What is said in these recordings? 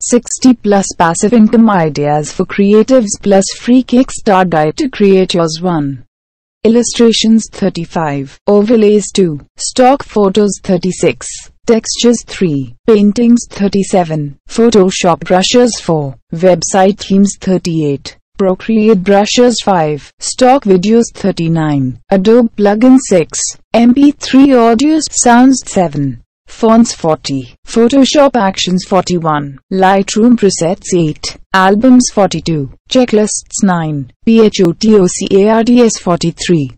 60 plus passive income ideas for creatives plus free kickstart guide to create yours 1. Illustrations 35, overlays 2, stock photos 36, textures 3, paintings 37, Photoshop brushes 4, website themes 38, Procreate brushes 5, stock videos 39, Adobe plugin 6, MP3 audio sounds 7, fonts 40, Photoshop actions 41, Lightroom presets 8, albums 42, checklists 9, PHOTOCARDS 43,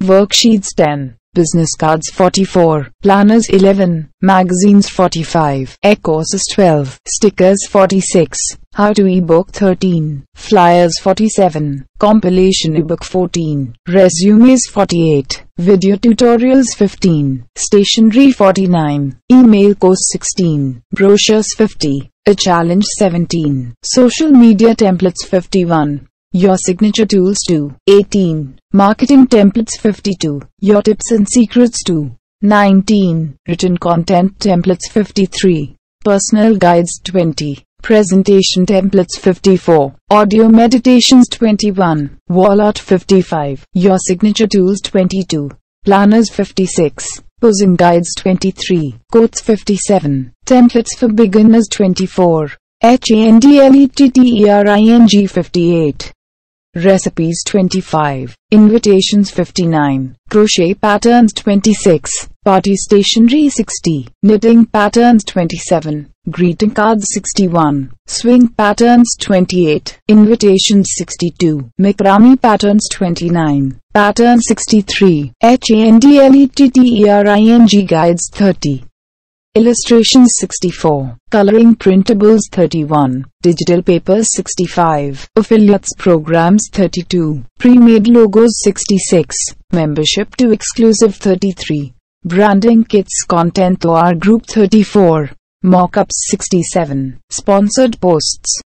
worksheets 10, business cards 44, planners 11, magazines 45, e-courses 12, stickers 46, how to ebook 13, flyers 47, compilation ebook 14, resumes 48, video tutorials 15, stationery 49, email course 16, brochures 50, a challenge 17, social media templates 51, your signature tools 2, 18, marketing templates 52, your tips and secrets 2, 19, written content templates 53, personal guides 20, presentation templates 54, audio meditations 21, wall art 55, your signature tools 22, planners 56, posing guides 23, quotes 57, templates for beginners 24, handlettering 58, recipes 25, invitations 59, crochet patterns 26, party stationery 60, knitting patterns 27, greeting cards 61, swing patterns 28, invitations 62, macrame patterns 29, pattern 63, handlettering guides 30, illustrations 64, coloring printables 31, digital papers 65, affiliates programs 32, pre-made logos 66, membership to exclusive 33, branding kits content to our group 34, mock-ups 67, sponsored posts